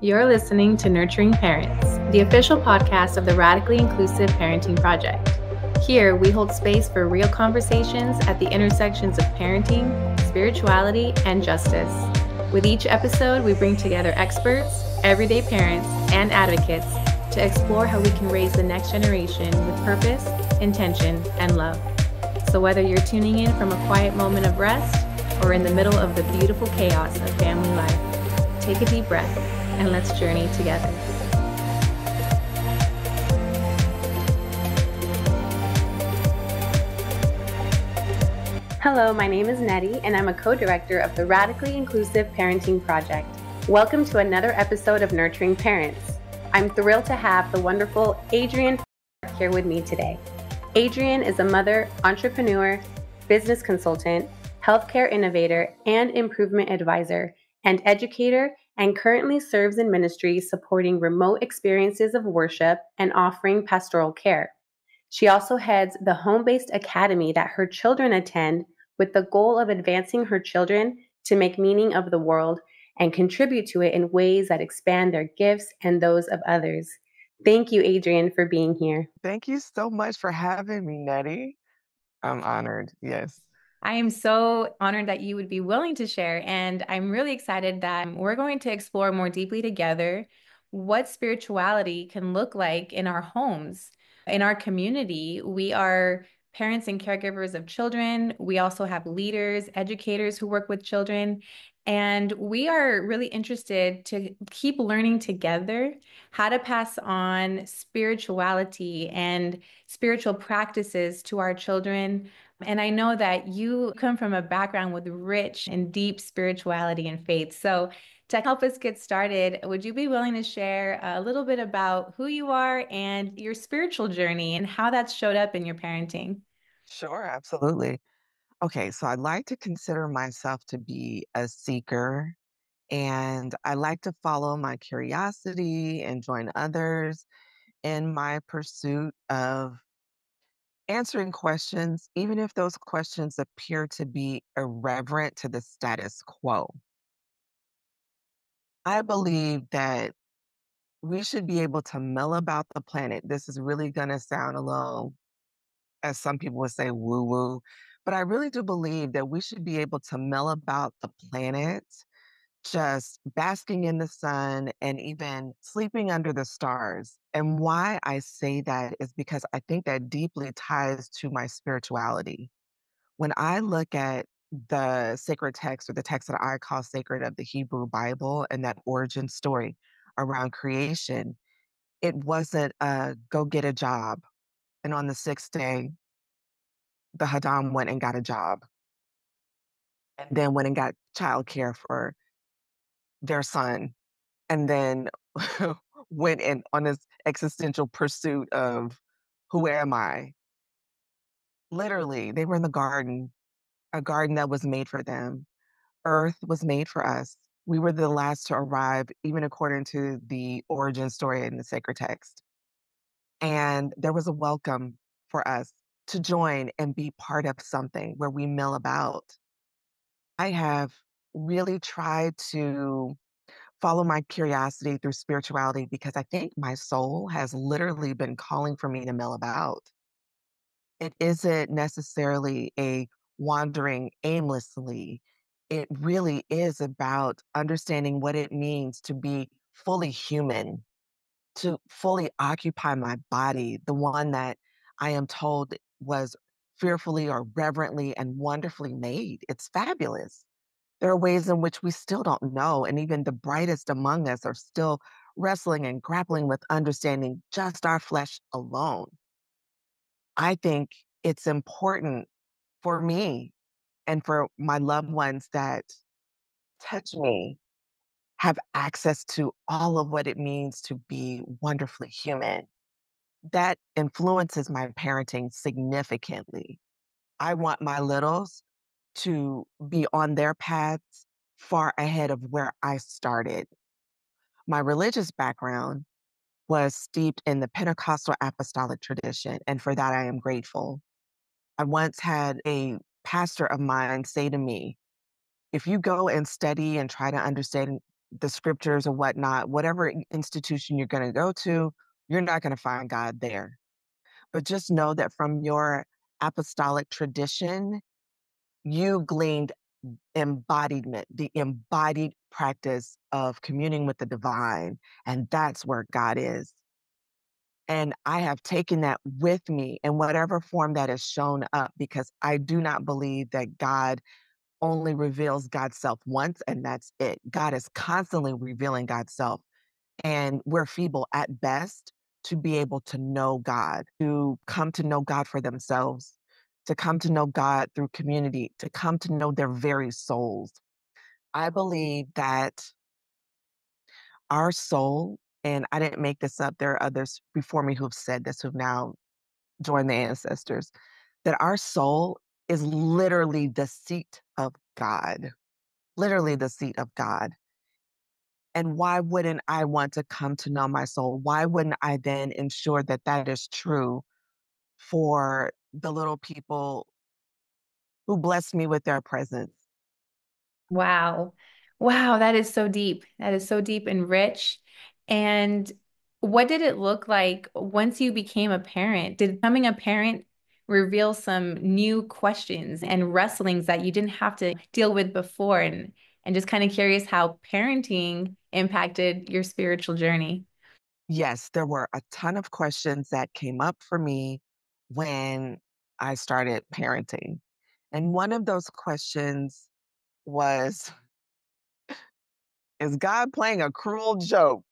You're listening to Nurturing Parents, the official podcast of the Radically Inclusive Parenting Project. Here, we hold space for real conversations at the intersections of parenting, spirituality, and justice. With each episode, we bring together experts, everyday parents, and advocates to explore how we can raise the next generation with purpose, intention, and love. So whether you're tuning in from a quiet moment of rest or in the middle of the beautiful chaos of family life, take a deep breath and let's journey together. Hello, my name is Nettie, and I'm a co-director of the Radically Inclusive Parenting Project. Welcome to another episode of Nurturing Parents. I'm thrilled to have the wonderful Adrienne here with me today. Adrienne is a mother, entrepreneur, business consultant, healthcare innovator, and improvement advisor, and educator, and currently serves in ministry supporting remote experiences of worship and offering pastoral care. She also heads the home-based academy that her children attend with the goal of advancing her children to make meaning of the world and contribute to it in ways that expand their gifts and those of others. Thank you, Adrienne, for being here. Thank you so much for having me, Nettie. I'm honored. Yes. I am so honored that you would be willing to share, and I'm really excited that we're going to explore more deeply together what spirituality can look like in our homes, in our community. We are parents and caregivers of children. We also have leaders, educators who work with children, and we are really interested to keep learning together how to pass on spirituality and spiritual practices to our children. And I know that you come from a background with rich and deep spirituality and faith. So, to help us get started, would you be willing to share a little bit about who you are and your spiritual journey and how that's showed up in your parenting? Sure, absolutely. Okay, so I like to consider myself to be a seeker, and I like to follow my curiosity and join others in my pursuit of answering questions, even if those questions appear to be irreverent to the status quo. I believe that we should be able to mill about the planet. This is really going to sound a little, as some people would say, woo woo. But I really do believe that we should be able to mill about the planet, just basking in the sun and even sleeping under the stars. And why I say that is because I think that deeply ties to my spirituality. When I look at the sacred text or the text that I call sacred of the Hebrew Bible and that origin story around creation, it wasn't a go get a job. And on the sixth day, the Hadam went and got a job and then went and got childcare for their son and then went in on this existential pursuit of who am I? Literally, they were in the garden, a garden that was made for them. Earth was made for us. We were the last to arrive, even according to the origin story in the sacred text. And there was a welcome for us to join and be part of something where we mill about. I have really tried to follow my curiosity through spirituality because I think my soul has literally been calling for me to mill about. It isn't necessarily a wandering aimlessly. It really is about understanding what it means to be fully human, to fully occupy my body, the one that I am told was fearfully or reverently and wonderfully made. It's fabulous. There are ways in which we still don't know, and even the brightest among us are still wrestling and grappling with understanding just our flesh alone. I think it's important for me and for my loved ones that touch me have access to all of what it means to be wonderfully human. That influences my parenting significantly. I want my littles to be on their paths far ahead of where I started. My religious background was steeped in the Pentecostal apostolic tradition, and for that I am grateful. I once had a pastor of mine say to me, if you go and study and try to understand the scriptures or whatnot, whatever institution you're going to go to, you're not going to find God there. But just know that from your apostolic tradition, you gleaned embodiment, the embodied practice of communing with the divine. And that's where God is. And I have taken that with me in whatever form that has shown up because I do not believe that God only reveals God's self once and that's it. God is constantly revealing God's self. And we're feeble at best to be able to know God, to come to know God for themselves, to come to know God through community, to come to know their very souls. I believe that our soul, and I didn't make this up, there are others before me who've said this, who've now joined the ancestors, that our soul is literally the seat of God, literally the seat of God. And why wouldn't I want to come to know my soul? Why wouldn't I then ensure that that is true for the little people who bless me with their presence? Wow. Wow, that is so deep. That is so deep and rich. And what did it look like once you became a parent? Did becoming a parent reveal some new questions and wrestlings that you didn't have to deal with before? And just kind of curious how parenting impacted your spiritual journey. Yes, there were a ton of questions that came up for me when I started parenting. And one of those questions was, is God playing a cruel joke?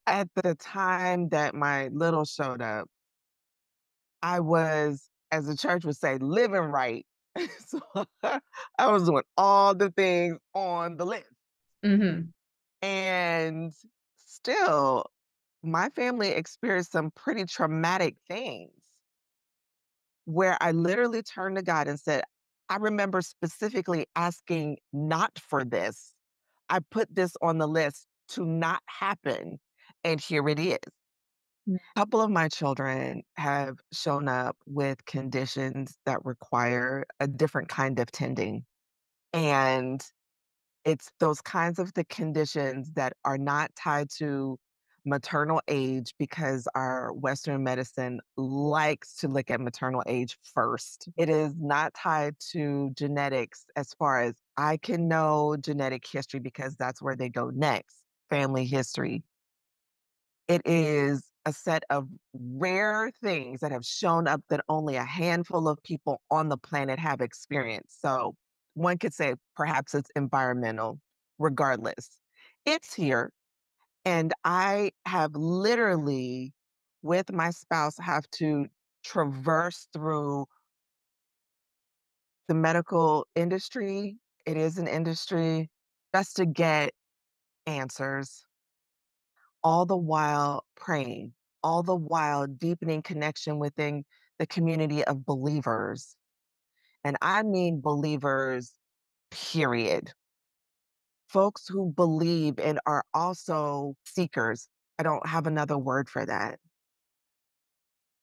At the time that my little showed up, I was, as the church would say, living right. So I was doing all the things on the list. Hmm. And still, my family experienced some pretty traumatic things where I literally turned to God and said, I remember specifically asking not for this. I put this on the list to not happen. And here it is. A couple of my children have shown up with conditions that require a different kind of tending. And it's those kinds of the conditions that are not tied to maternal age because our Western medicine likes to look at maternal age first. It is not tied to genetics as far as I can know genetic history because that's where they go next, family history. It is a set of rare things that have shown up that only a handful of people on the planet have experienced. So one could say perhaps it's environmental, regardless. It's here. And I have literally, with my spouse, have to traverse through the medical industry. It is an industry just to get answers all the while praying, all the while deepening connection within the community of believers. And I mean believers, period. Folks who believe and are also seekers. I don't have another word for that.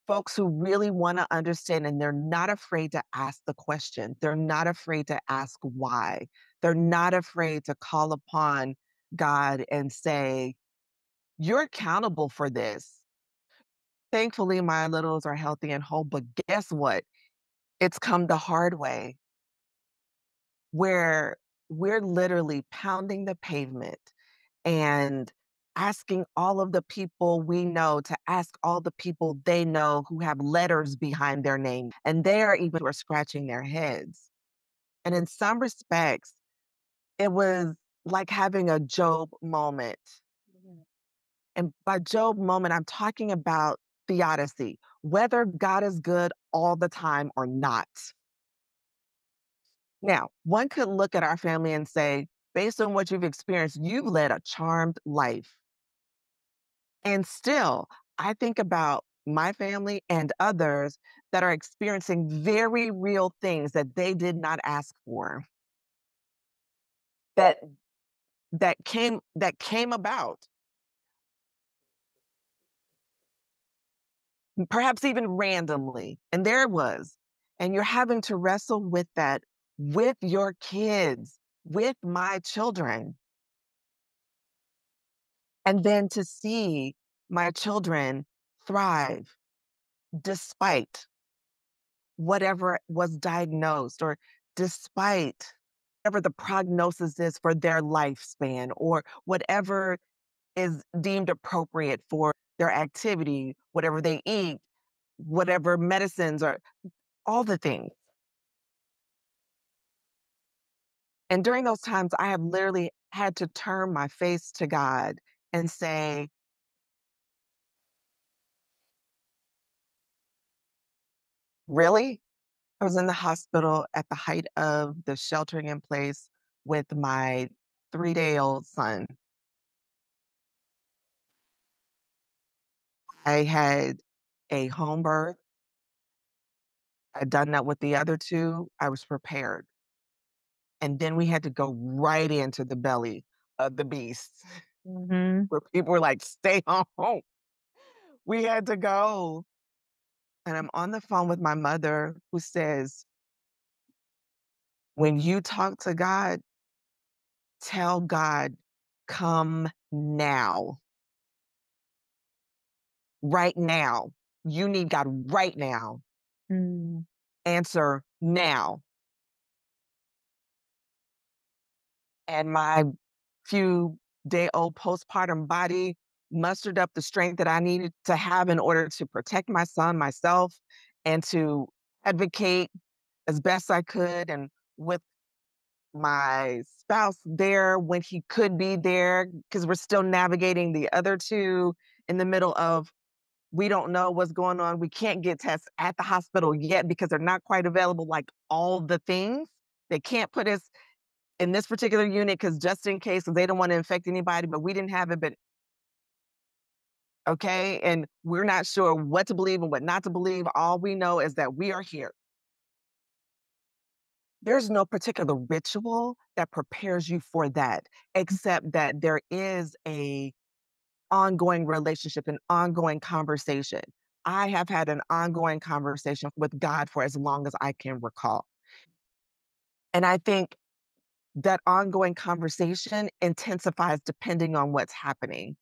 Folks who really want to understand and they're not afraid to ask the question. They're not afraid to ask why. They're not afraid to call upon God and say, you're accountable for this. Thankfully, my littles are healthy and whole, but guess what? It's come the hard way where we're literally pounding the pavement and asking all of the people we know to ask all the people they know who have letters behind their name. And they are even who are scratching their heads. And in some respects, it was like having a Job moment. And by Job moment, I'm talking about theodicy, whether God is good all the time or not. Now, one could look at our family and say, based on what you've experienced, you've led a charmed life. And still, I think about my family and others that are experiencing very real things that they did not ask for, that that came about, perhaps even randomly. And there it was. And you're having to wrestle with that with your kids. with my children, and then to see my children thrive despite whatever was diagnosed, or despite whatever the prognosis is for their lifespan, or whatever is deemed appropriate for their activity, whatever they eat, whatever medicines, or all the things. And during those times, I have literally had to turn my face to God and say, really? I was in the hospital at the height of the sheltering in place with my 3-day-old son. I had a home birth. I'd done that with the other two. I was prepared. And then we had to go right into the belly of the beast Hmm. where people were like, stay home. We had to go. And I'm on the phone with my mother who says, when you talk to God, tell God, come now, right now. You need God right now. Mm. Answer now. And my few-day-old postpartum body mustered up the strength that I needed to have in order to protect my son, myself, and to advocate as best I could, and with my spouse there when he could be there, because we're still navigating the other two in the middle of, we don't know what's going on. We can't get tests at the hospital yet because they're not quite available, like all the things. They can't put us in this particular unit because just in case, 'cause they don't want to infect anybody, but we didn't have it. But okay. And we're not sure what to believe and what not to believe. All we know is that we are here. There's no particular ritual that prepares you for that, except that there is a ongoing relationship, an ongoing conversation. I have had an ongoing conversation with God for as long as I can recall. And I think that ongoing conversation intensifies depending on what's happening.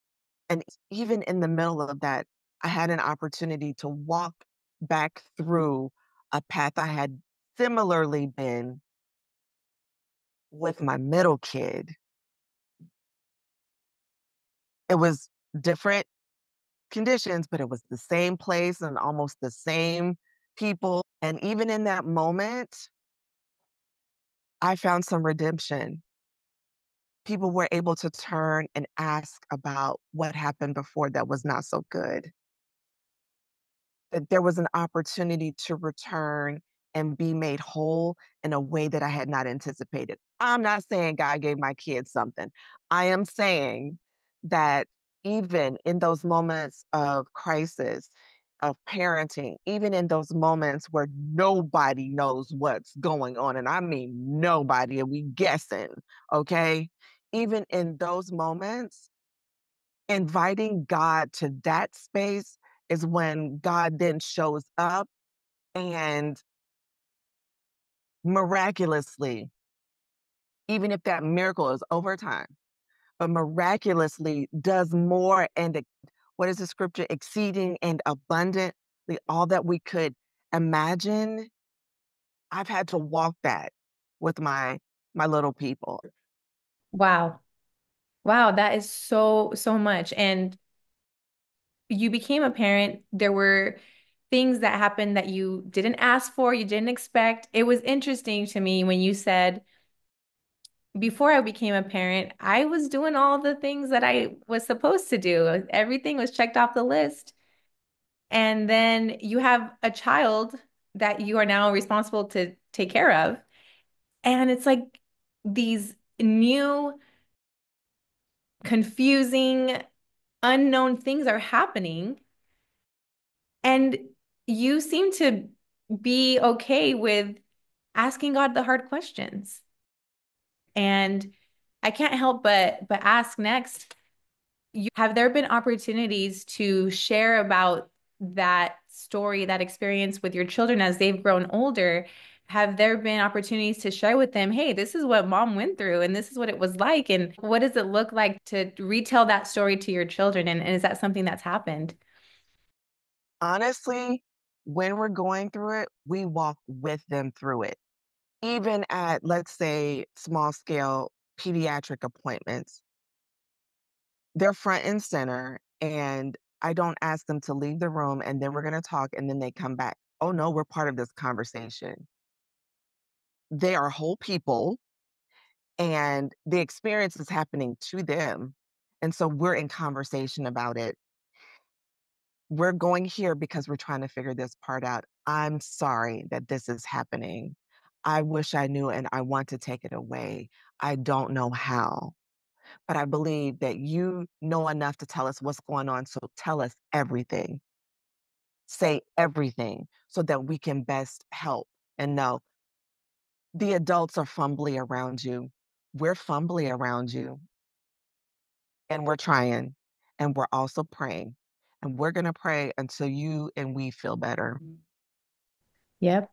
And even in the middle of that, I had an opportunity to walk back through a path I had similarly been with my middle kid. It was different conditions, but it was the same place and almost the same people. And even in that moment, I found some redemption. People were able to turn and ask about what happened before that was not so good. That there was an opportunity to return and be made whole in a way that I had not anticipated. I'm not saying God gave my kids something. I am saying that even in those moments of crisis, of parenting, even in those moments where nobody knows what's going on, and I mean nobody, and we guessing, okay? Even in those moments, inviting God to that space is when God then shows up and miraculously, even if that miracle is over time, but miraculously does more and what is the scripture? Exceeding and abundantly all that we could imagine. I've had to walk that with my little people. Wow. Wow, that is so, so much. And you became a parent. There were things that happened that you didn't ask for, you didn't expect. It was interesting to me when you said, before I became a parent, I was doing all the things that I was supposed to do. Everything was checked off the list. And then you have a child that you are now responsible to take care of. And it's like these new, confusing, unknown things are happening. And you seem to be okay with asking God the hard questions. And I can't help but ask next, have there been opportunities to share about that story, that experience with your children as they've grown older? Have there been opportunities to share with them, hey, this is what mom went through and this is what it was like? And what does it look like to retell that story to your children? And is that something that's happened? Honestly, when we're going through it, we walk with them through it. Even at, let's say, small scale pediatric appointments, they're front and center. And I don't ask them to leave the room and then we're going to talk and then they come back. Oh, no, we're part of this conversation. They are whole people and the experience is happening to them. And so we're in conversation about it. We're going here because we're trying to figure this part out. I'm sorry that this is happening. I wish I knew and I want to take it away. I don't know how, but I believe that you know enough to tell us what's going on. So tell us everything, say everything so that we can best help and know the adults are fumbly around you. We're fumbly around you and we're trying and we're also praying and we're going to pray until you and we feel better. Yep.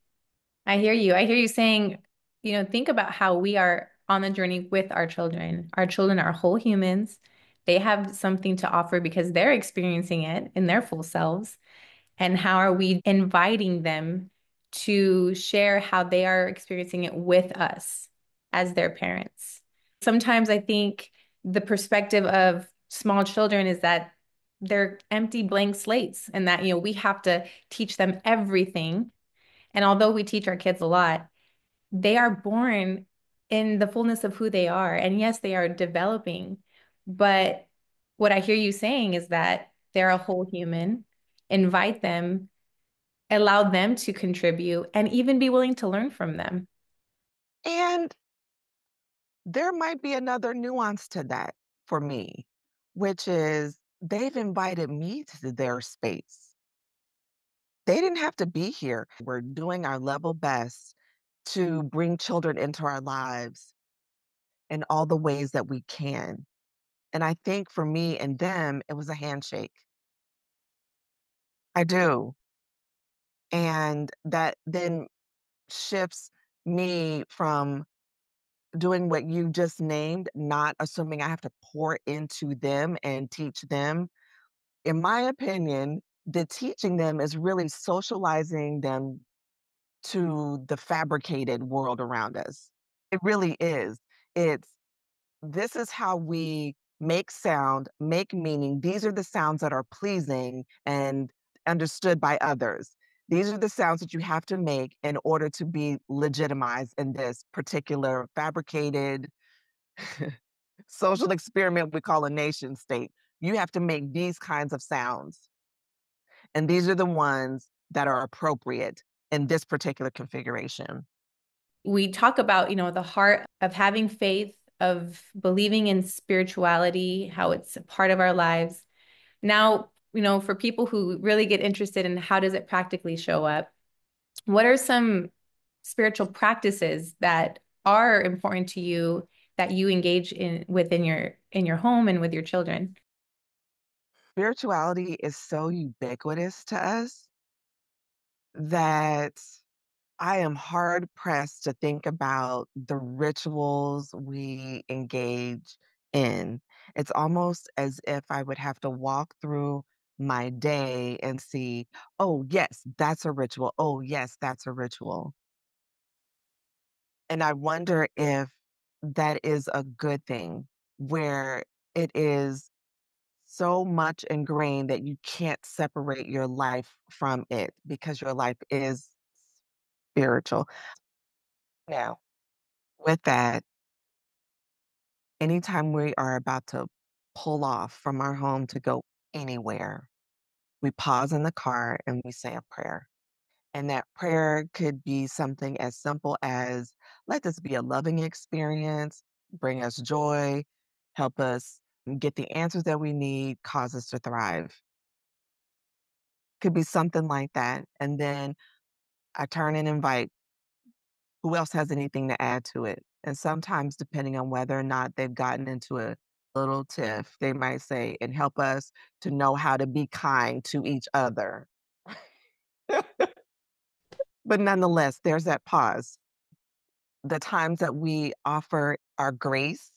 I hear you. I hear you saying, think about how we are on the journey with our children. Our children are whole humans. They have something to offer because they're experiencing it in their full selves. And how are we inviting them to share how they are experiencing it with us as their parents? Sometimes I think the perspective of small children is that they're empty blank slates and that, we have to teach them everything. And although we teach our kids a lot, they are born in the fullness of who they are. And yes, they are developing. But what I hear you saying is that they're a whole human. Invite them, allow them to contribute, and even be willing to learn from them. And there might be another nuance to that for me, which is they've invited me to their space. They didn't have to be here. We're doing our level best to bring children into our lives in all the ways that we can. And I think for me and them, it was a handshake. I do. And that then shifts me from doing what you just named, not assuming I have to pour into them and teach them. In my opinion, the teaching them is really socializing them to the fabricated world around us. It really is. It's this is how we make sound, make meaning. These are the sounds that are pleasing and understood by others. These are the sounds that you have to make in order to be legitimized in this particular fabricated social experiment we call a nation state. You have to make these kinds of sounds, and these are the ones that are appropriate in this particular configuration. We talk about, the heart of having faith, of believing in spirituality, how it's a part of our lives. Now, for people who really get interested in how does it practically show up, what are some spiritual practices that are important to you that you engage in within your home and with your children? Spirituality is so ubiquitous to us that I am hard pressed to think about the rituals we engage in. It's almost as if I would have to walk through my day and see, oh, yes, that's a ritual. Oh, yes, that's a ritual. And I wonder if that is a good thing where it is so much ingrained that you can't separate your life from it because your life is spiritual. Now, with that, anytime we are about to pull off from our home to go anywhere, we pause in the car and we say a prayer. And that prayer could be something as simple as, let this be a loving experience, bring us joy, help us get the answers that we need, cause us to thrive. Could be something like that. And then I turn and invite who else has anything to add to it. And sometimes, depending on whether or not they've gotten into a little tiff, they might say, and help us to know how to be kind to each other. But nonetheless, there's that pause. The times that we offer our grace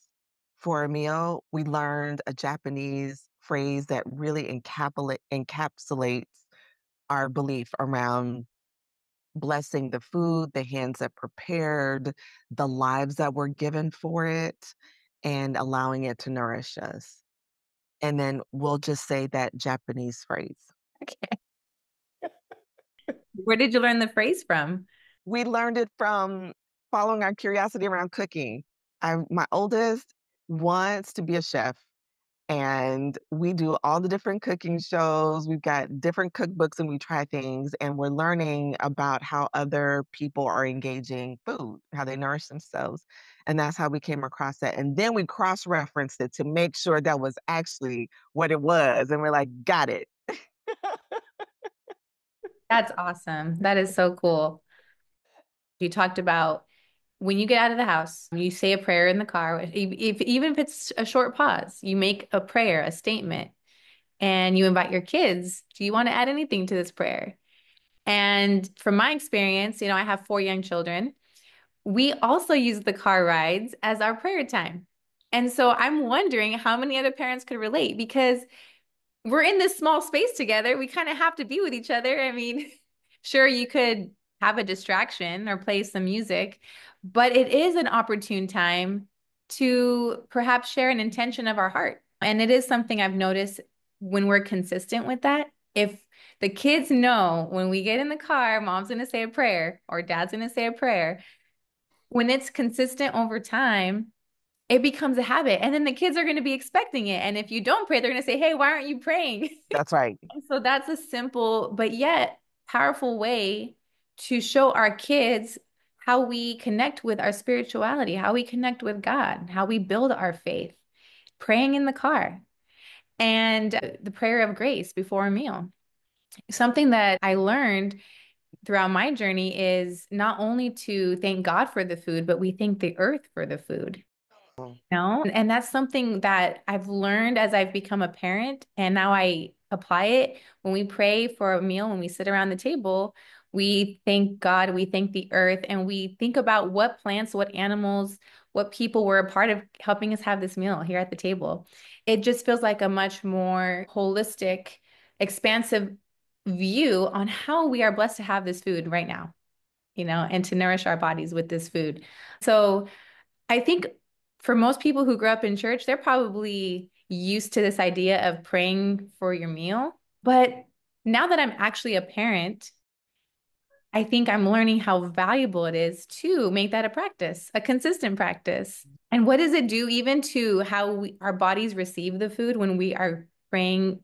for a meal, we learned a Japanese phrase that really encapsulates our belief around blessing the food, the hands that prepared, the lives that were given for it, and allowing it to nourish us. And then we'll just say that Japanese phrase. Okay. Where did you learn the phrase from? We learned it from following our curiosity around cooking. My oldest wants to be a chef, and we do all the different cooking shows. We've got different cookbooks and we try things, and we're learning about how other people are engaging food, how they nourish themselves. And that's how we came across that. And then we cross referenced it to make sure that was actually what it was. And we're like, got it. That's awesome. That is so cool. You talked about when you get out of the house, you say a prayer in the car. Even if it's a short pause, you make a prayer, a statement, and you invite your kids. Do you want to add anything to this prayer? And from my experience, I have 4 young children. We also use the car rides as our prayer time. And so I'm wondering how many other parents could relate because we're in this small space together. We kind of have to be with each other. I mean, sure, you could have a distraction or play some music, but it is an opportune time to perhaps share an intention of our heart. And it is something I've noticed when we're consistent with that. If the kids know when we get in the car, mom's going to say a prayer or dad's going to say a prayer, when it's consistent over time, it becomes a habit. And then the kids are going to be expecting it. And if you don't pray, they're going to say, hey, why aren't you praying? That's right. And so that's a simple, but yet powerful way to show our kids how we connect with our spirituality, how we connect with God, how we build our faith, praying in the car, and the prayer of grace before a meal. Something that I learned throughout my journey is not only to thank God for the food, but we thank the earth for the food. Mm, No. And that's something that I've learned as I've become a parent, and now I apply it when we pray for a meal, when we sit around the table, we thank God, we thank the earth, and we think about what plants, what animals, what people were a part of helping us have this meal here at the table. It just feels like a much more holistic, expansive view on how we are blessed to have this food right now, and to nourish our bodies with this food. So, I think for most people who grew up in church, they're probably used to this idea of praying for your meal. But now that I'm actually a parent, I think I'm learning how valuable it is to make that a practice, a consistent practice. And what does it do even to how our bodies receive the food when we are praying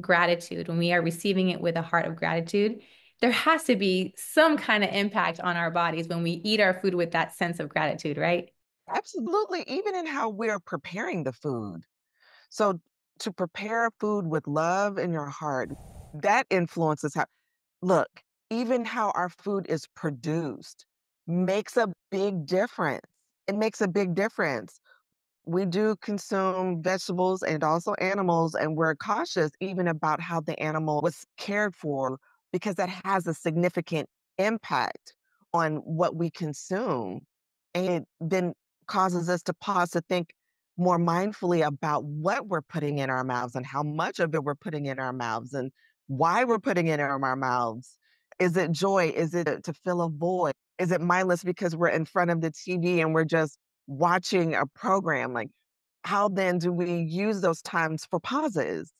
gratitude, when we are receiving it with a heart of gratitude? There has to be some kind of impact on our bodies when we eat our food with that sense of gratitude, right? absolutely. Even in how we're preparing the food. So to prepare food with love in your heart, that influences how, look, even how our food is produced makes a big difference. It makes a big difference. We do consume vegetables and also animals, and we're cautious even about how the animal was cared for because that has a significant impact on what we consume. And it then causes us to pause to think more mindfully about what we're putting in our mouths and how much of it we're putting in our mouths and why we're putting it in our mouths. Is it joy? Is it to fill a void? Is it mindless because we're in front of the TV and we're just watching a program? Like, how then do we use those times for pauses?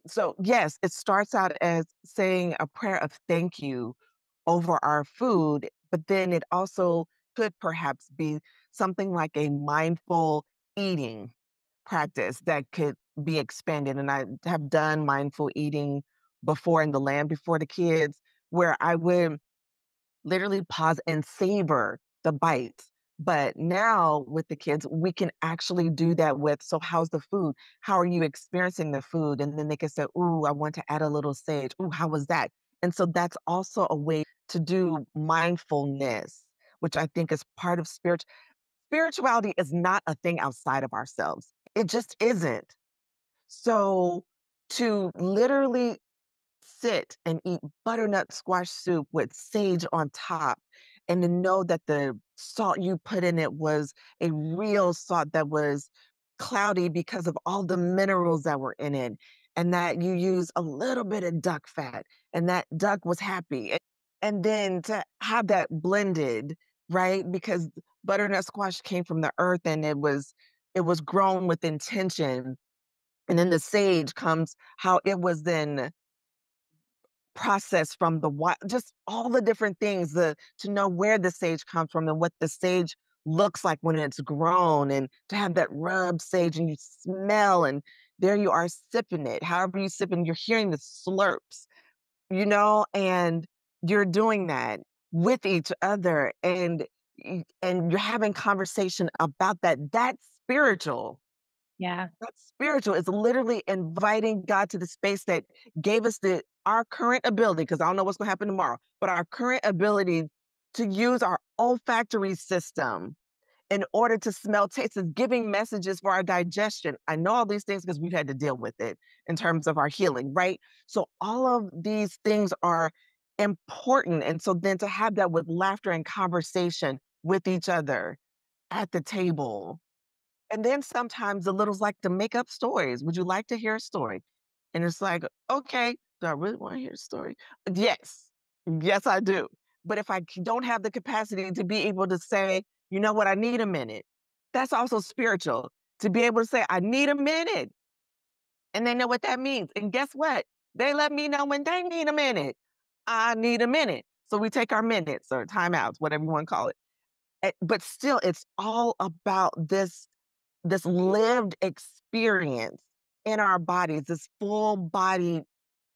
So, yes, it starts out as saying a prayer of thank you over our food, but then it also could perhaps be something like a mindful eating practice that could be expanded. And I have done mindful eating before in the land before the kids, where I would literally pause and savor the bites. But now with the kids, we can actually do that with, so how's the food? How are you experiencing the food? And then they can say, ooh, I want to add a little sage. Ooh, how was that? And so that's also a way to do mindfulness, which I think is part of spirituality is not a thing outside of ourselves. It just isn't. So to literally sit and eat butternut squash soup with sage on top, and to know that the salt you put in it was a real salt that was cloudy because of all the minerals that were in it, and that you use a little bit of duck fat, and that duck was happy. And then to have that blended, right? Because butternut squash came from the earth and it was grown with intention. And then the sage comes how it was then process from the wild, just all the different things, the to know where the sage comes from and what the sage looks like when it's grown, and to have that rubbed sage and you smell, and there you are sipping it. However you sip and you're hearing the slurps, and you're doing that with each other, and and you're having conversation about that. That's spiritual. Yeah. That's spiritual. It's literally inviting God to the space that gave us the our current ability, because I don't know what's gonna happen tomorrow, but our current ability to use our olfactory system in order to smell, taste, is giving messages for our digestion. I know all these things because we've had to deal with it in terms of our healing, right? So all of these things are important. And so then to have that with laughter and conversation with each other at the table, and then sometimes the littles like to make up stories. Would you like to hear a story? And it's like, okay, do I really want to hear a story? Yes. Yes, I do. But if don't have the capacity to be able to say, you know what, I need a minute, that's also spiritual. To be able to say, I need a minute. And they know what that means. And guess what? They let me know when they need a minute. I need a minute. So we take our minutes or timeouts, whatever you want to call it. But still, it's all about this lived experience in our bodies, this full body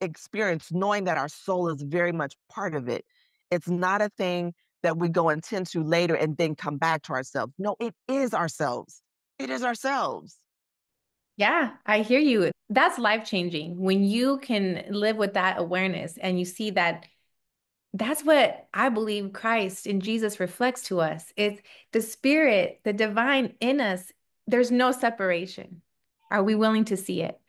experience, knowing that our soul is very much part of it. It's not a thing that we go and tend to later and then come back to ourselves. No, it is ourselves. It is ourselves. Yeah, I hear you. That's life changing when you can live with that awareness and you see that that's what I believe Christ and Jesus reflects to us. It's the spirit, the divine in us. There's no separation. Are we willing to see it?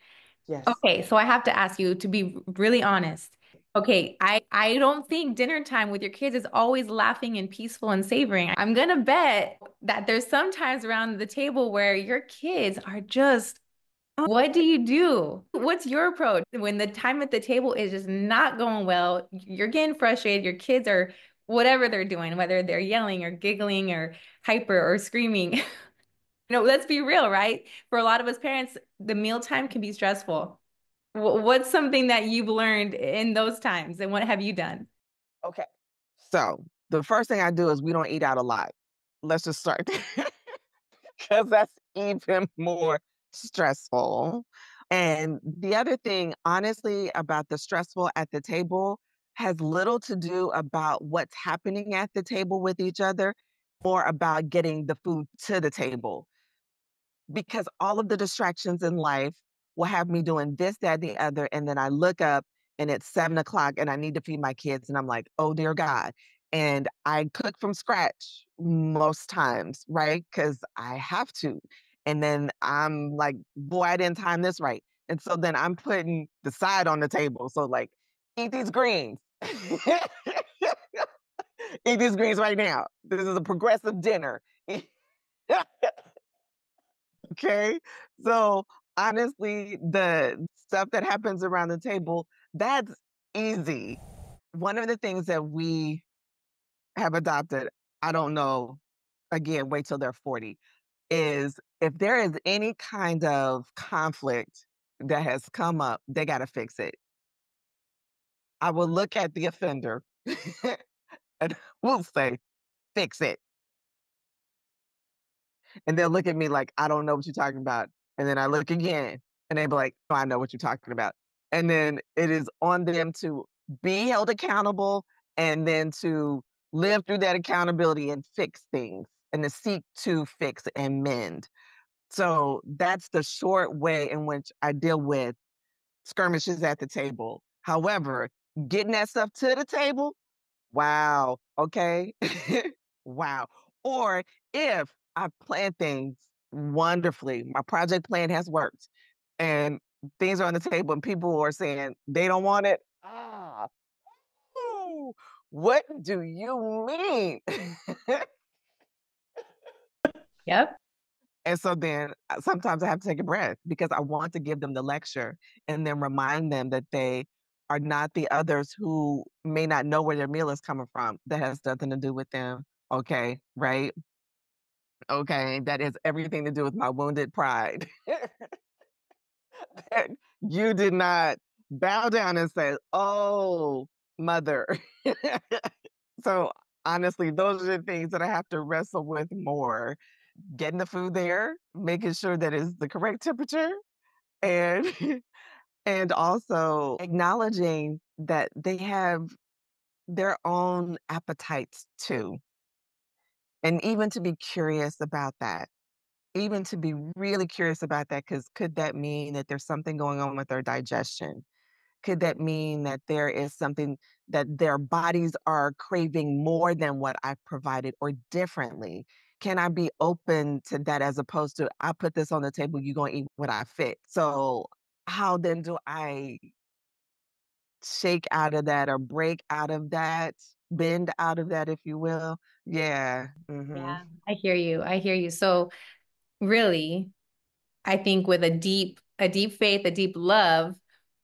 Yes. Okay, so I have to ask you to be really honest. Okay, I don't think dinner time with your kids is always laughing and peaceful and savoring. I'm gonna bet that there's some times around the table where your kids are just, what do you do? What's your approach when the time at the table is just not going well? You're getting frustrated, your kids are whatever they're doing, whether they're yelling or giggling or hyper or screaming. Let's be real, right? For a lot of us parents, the mealtime can be stressful. What's something that you've learned in those times, and what have you done? Okay. So the first thing I do is we don't eat out a lot. Let's just start there. Because that's even more stressful. And the other thing, honestly, about the stressful at the table has little to do about what's happening at the table with each other, more about getting the food to the table, because all of the distractions in life will have me doing this, that, and the other. And then I look up and it's 7 o'clock and I need to feed my kids. And I'm like, oh, dear God. And I cook from scratch most times, right? Because I have to. And then I'm like, boy, I didn't time this right. And so then I'm putting the side on the table. So, like, eat these greens. Eat these greens right now. This is a progressive dinner. Okay. So honestly, the stuff that happens around the table, that's easy. One of the things that we have adopted, I don't know, again, wait till they're 40, is if there is any kind of conflict that has come up, they got to fix it. I will look at the offender and will say, fix it. And they'll look at me like, I don't know what you're talking about. And then I look again and they be like, oh, I know what you're talking about. And then it is on them to be held accountable and then to live through that accountability and fix things and to seek to fix and mend. So that's the short way in which I deal with skirmishes at the table. However, getting that stuff to the table, wow, okay. Wow. Or if I plan things wonderfully, my project plan has worked and things are on the table and people are saying they don't want it. What do you mean? Yep. And so then sometimes I have to take a breath because I want to give them the lecture and then remind them that they are not the others who may not know where their meal is coming from. That has nothing to do with them. Okay. Right. Okay. That has everything to do with my wounded pride. That you did not bow down and say, "Oh, mother." So honestly, those are the things that I have to wrestle with more. Getting the food there, making sure that it's the correct temperature, and and also acknowledging that they have their own appetites too, and even to be curious about that. Even to be really curious about that, because could that mean that there's something going on with their digestion? Could that mean that there is something that their bodies are craving more than what I've provided or differently? Can I be open to that as opposed to I put this on the table, you're gonna eat what I fix? So how then do I shake out of that or break out of that, bend out of that, if you will? Yeah. Yeah, I hear you. I hear you. So really, I think with a deep faith, a deep love,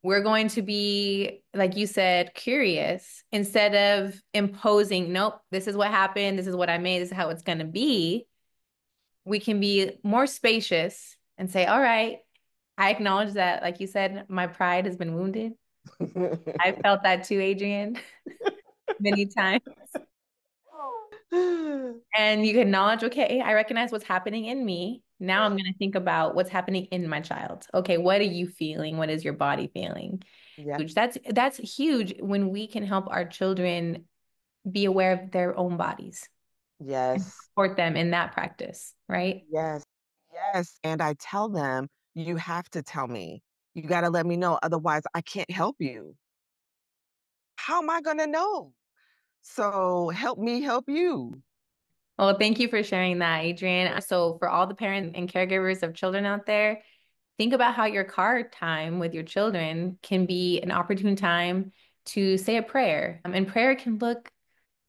we're going to be, like you said, curious instead of imposing, nope, this is what happened, this is what I made, this is how it's going to be. We can be more spacious and say, all right, I acknowledge that, like you said, my pride has been wounded. I felt that too, Adrienne, many times. And you can acknowledge, okay, I recognize what's happening in me. Now I'm going to think about what's happening in my child. Okay, what are you feeling? What is your body feeling? Yeah. Huge. That's huge when we can help our children be aware of their own bodies and Yes. support them in that practice, right? Yes. Yes. And I tell them, you have to tell me. You got to let me know. Otherwise, I can't help you. How am I going to know? So help me help you. Well, thank you for sharing that, Adrienne. So, for all the parents and caregivers of children out there, think about how your car time with your children can be an opportune time to say a prayer. And prayer can look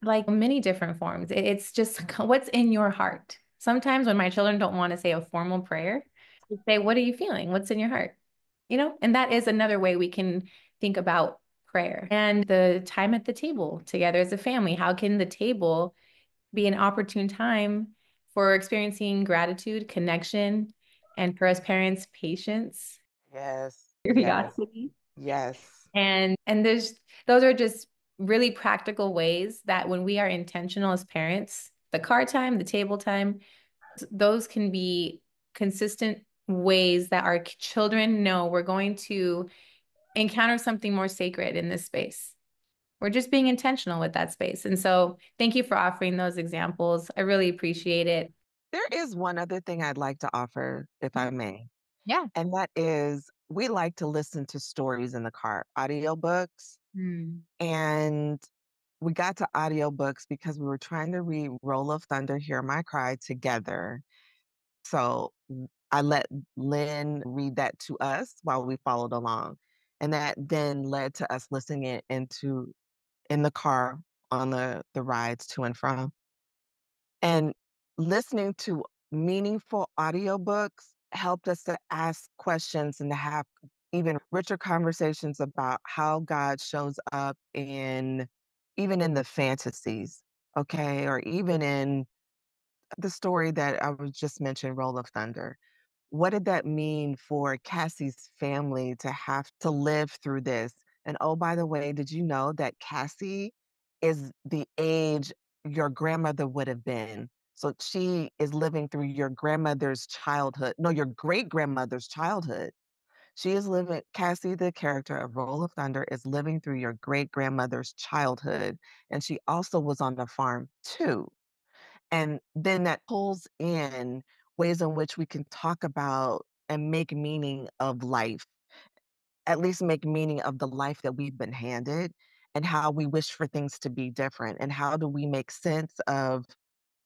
like many different forms. It's just what's in your heart. Sometimes when my children don't want to say a formal prayer, they say, what are you feeling? What's in your heart? And that is another way we can think about prayer and the time at the table together as a family. How can the table be an opportune time for experiencing gratitude, connection, and for us parents, patience, Yes. Yes. curiosity? Yes. And those are just really practical ways that when we are intentional as parents, the car time, the table time, those can be consistent ways that our children know we're going to encounter something more sacred in this space. We're just being intentional with that space. And so thank you for offering those examples. I really appreciate it. There is one other thing I'd like to offer, if I may, Yeah. and that is we like to listen to stories in the car, audiobooks. Mm. And we got to audiobooks because we were trying to read Roll of Thunder, Hear My Cry together. So I let Lynn read that to us while we followed along. And that then led to us listening it into in the car on the rides to and from. And listening to meaningful audiobooks helped us to ask questions and to have even richer conversations about how God shows up in even in the fantasies, okay? Or even in the story that I was just mentioned, Roll of Thunder. What did that mean for Cassie's family to have to live through this? And oh, by the way, did you know that Cassie is the age your grandmother would have been? So she is living through your grandmother's childhood. No, your great grandmother's childhood. She is living, Cassie, the character of Roll of Thunder, is living through your great grandmother's childhood. And she also was on the farm too. And then that pulls in ways in which we can talk about and make meaning of life, at least make meaning of the life that we've been handed and how we wish for things to be different. And how do we make sense of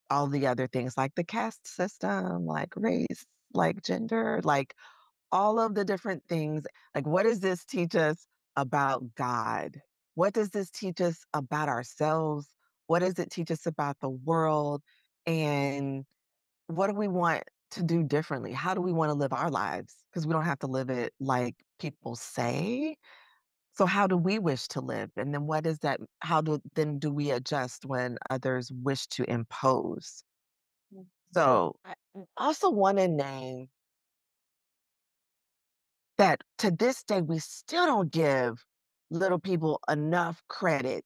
all the other things like the caste system, like race, like gender, like all of the different things. Like, what does this teach us about God? What does this teach us about ourselves? What does it teach us about the world? And what do we want to do differently? How do we want to live our lives? Because we don't have to live it like people say. So how do we wish to live? And then what is that? How do we adjust when others wish to impose? So I also want to name that to this day we still don't give little people enough credit.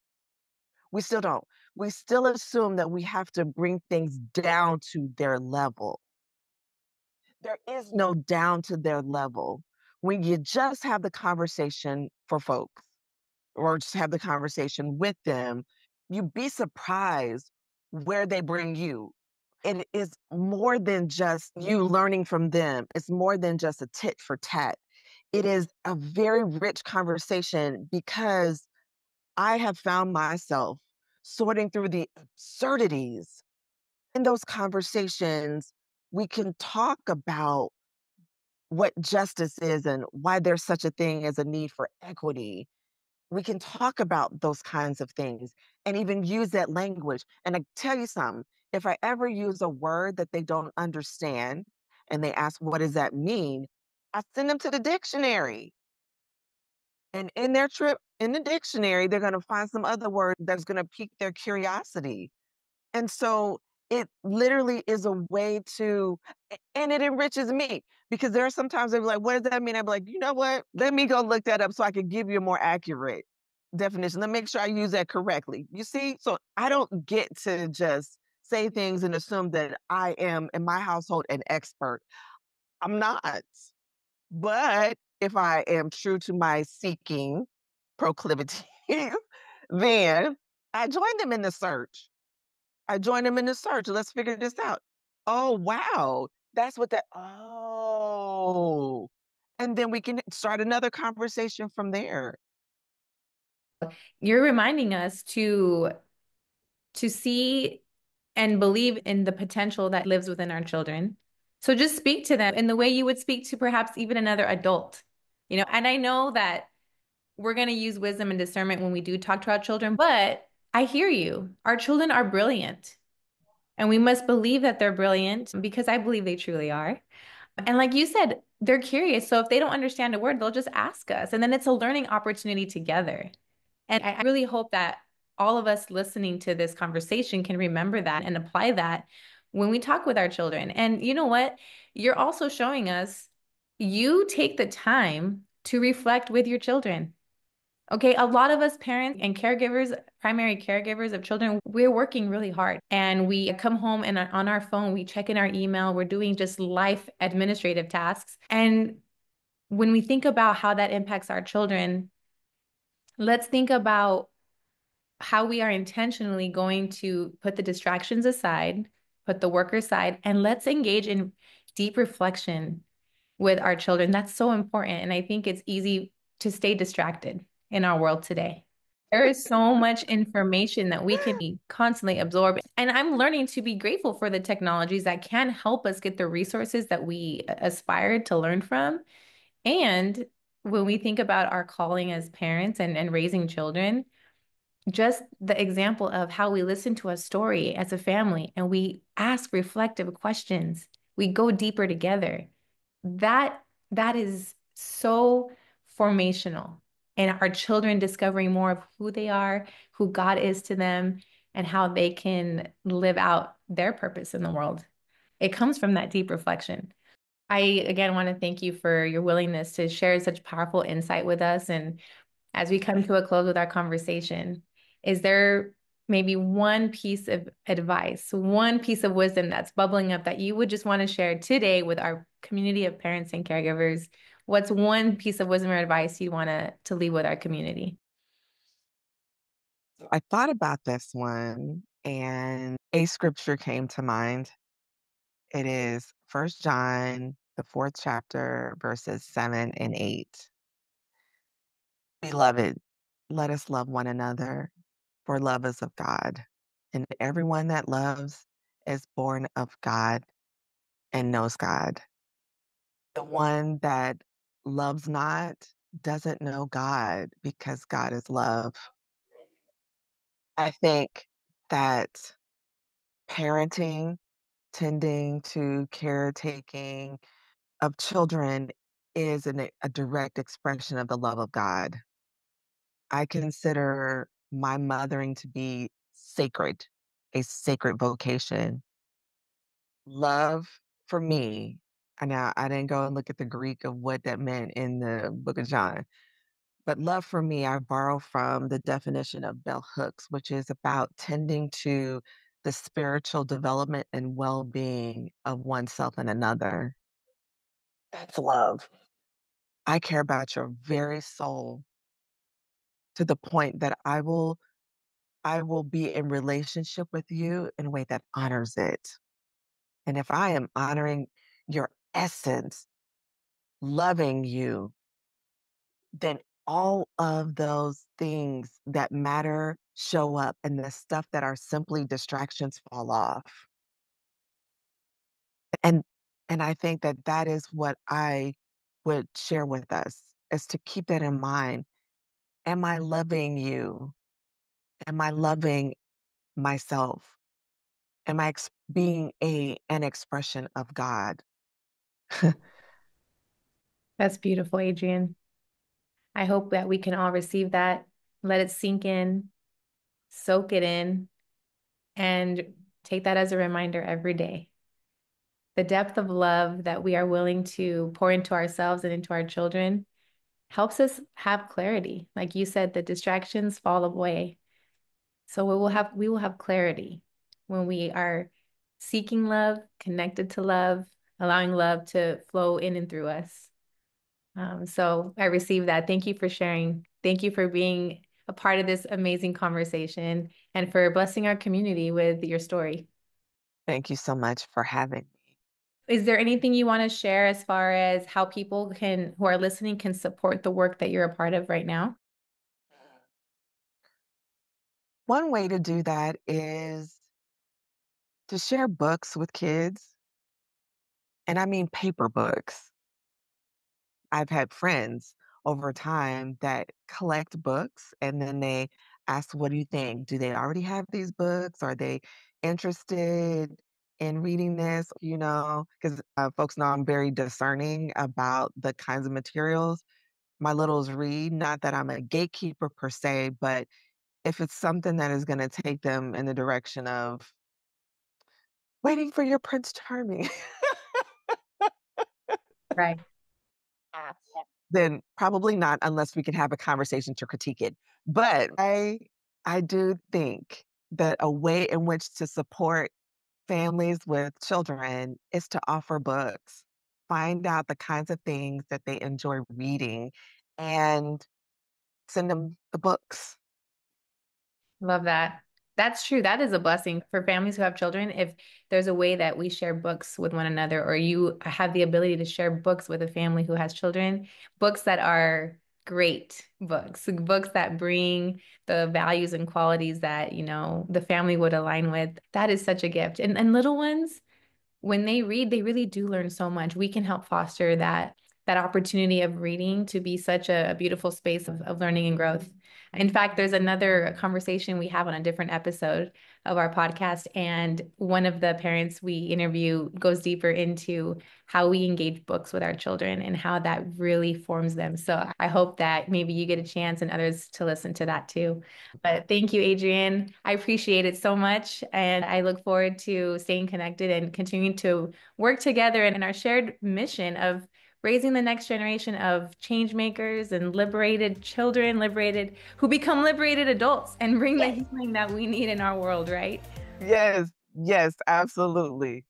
We still don't. We still assume that we have to bring things down to their level. There is no down to their level. When you just have the conversation for folks or just have the conversation with them, you'd be surprised where they bring you. It is more than just you learning from them. It's more than just a tit for tat. It is a very rich conversation because I have found myself sorting through the absurdities in those conversations. We can talk about what justice is and why there's such a thing as a need for equity. We can talk about those kinds of things and even use that language. And I tell you something, if I ever use a word that they don't understand and they ask, what does that mean? I send them to the dictionary. And in their trip in the dictionary, they're going to find some other word that's going to pique their curiosity. And so it literally is a way to, and it enriches me because there are sometimes they're like, what does that mean? I'm like, you know what? Let me go look that up so I can give you a more accurate definition. Let me make sure I use that correctly. You see? So I don't get to just say things and assume that I am in my household an expert. I'm not. But if I am true to my seeking proclivity, then I join them in the search. I join them in the search. Let's figure this out. Oh, wow. That's what that, oh. And then we can start another conversation from there. You're reminding us to see and believe in the potential that lives within our children. So just speak to them in the way you would speak to perhaps even another adult. And I know that we're going to use wisdom and discernment when we do talk to our children, but I hear you. Our children are brilliant, and we must believe that they're brilliant because I believe they truly are. And like you said, they're curious. So if they don't understand a word, they'll just ask us. And then it's a learning opportunity together. And I really hope that all of us listening to this conversation can remember that and apply that when we talk with our children. And you know what? You're also showing us you take the time to reflect with your children. Okay, a lot of us parents and caregivers, primary caregivers of children, we're working really hard and we come home and on our phone, we check in our email, we're doing just life administrative tasks. And when we think about how that impacts our children, let's think about how we are intentionally going to put the distractions aside, put the work aside, and let's engage in deep reflection with our children. That's so important. And I think it's easy to stay distracted in our world today. There is so much information that we can constantly absorb. And I'm learning to be grateful for the technologies that can help us get the resources that we aspire to learn from. And when we think about our calling as parents and raising children, just the example of how we listen to a story as a family and we ask reflective questions, we go deeper together. That that is so formational in our children discovering more of who they are, who God is to them, and how they can live out their purpose in the world. It comes from that deep reflection. I again want to thank you for your willingness to share such powerful insight with us. And as we come to a close with our conversation, is there maybe one piece of advice, one piece of wisdom that's bubbling up that you would just want to share today with our community of parents and caregivers? What's one piece of wisdom or advice you want to leave with our community? So I thought about this one and a scripture came to mind. It is First John, the fourth chapter, verses 7 and 8. Beloved, let us love one another, for love is of God. And everyone that loves is born of God and knows God. The one that loves not doesn't know God because God is love. I think that parenting, tending to caretaking of children is a direct expression of the love of God. I consider my mothering to be sacred, a sacred vocation. Love for me, and now I didn't go and look at the Greek of what that meant in the book of John, but love for me, I borrow from the definition of bell hooks, which is about tending to the spiritual development and well being of oneself and another. That's love. I care about your very soul to the point that I will be in relationship with you in a way that honors it. And if I am honoring your essence, loving you, then all of those things that matter show up and the stuff that are simply distractions fall off. And and I think that that is what I would share with us is to keep that in mind. Am I loving you? Am I loving myself? Am I being an expression of God? That's beautiful, Adrienne. I hope that we can all receive that, let it sink in, soak it in, and take that as a reminder every day. The depth of love that we are willing to pour into ourselves and into our children helps us have clarity. Like you said, the distractions fall away. So we will have clarity when we are seeking love, connected to love, allowing love to flow in and through us. So I received that. Thank you for sharing. Thank you for being a part of this amazing conversation and for blessing our community with your story. Thank you so much for having me. Is there anything you want to share as far as how people who are listening, can support the work that you're a part of right now? One way to do that is to share books with kids, and I mean paper books. I've had friends over time that collect books and then they ask, "What do you think? Do they already have these books? Are they interested in reading this?" Because folks know I'm very discerning about the kinds of materials my littles read. Not that I'm a gatekeeper per se, but if it's something that is going to take them in the direction of waiting for your Prince Charming, Right. then probably not unless we can have a conversation to critique it. But I do think that a way in which to support families with children is to offer books. Find out the kinds of things that they enjoy reading and send them the books. Love that. That's true. That is a blessing for families who have children. If there's a way that we share books with one another, or you have the ability to share books with a family who has children, books that are great books, books that bring the values and qualities that, the family would align with, that is such a gift. And little ones, when they read, they really do learn so much. We can help foster that opportunity of reading to be such a beautiful space of learning and growth. In fact, there's another conversation we have on a different episode of our podcast, and one of the parents we interview goes deeper into how we engage books with our children and how that really forms them. So I hope that maybe you get a chance and others to listen to that too. But thank you, Adrienne. I appreciate it so much. And I look forward to staying connected and continuing to work together in our shared mission of raising the next generation of change makers and liberated children, liberated who become liberated adults and bring the healing that we need in our world, right? Yes, yes, absolutely.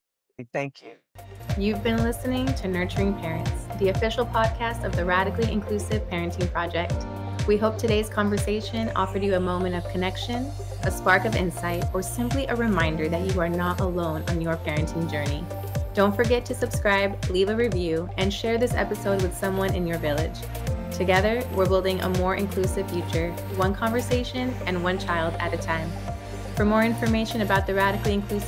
Thank you. You've been listening to Nurturing Parents, the official podcast of the Radically Inclusive Parenting Project. We hope today's conversation offered you a moment of connection, a spark of insight, or simply a reminder that you are not alone on your parenting journey. Don't forget to subscribe, leave a review, and share this episode with someone in your village. Together, we're building a more inclusive future, one conversation and one child at a time. For more information about the Radically Inclusive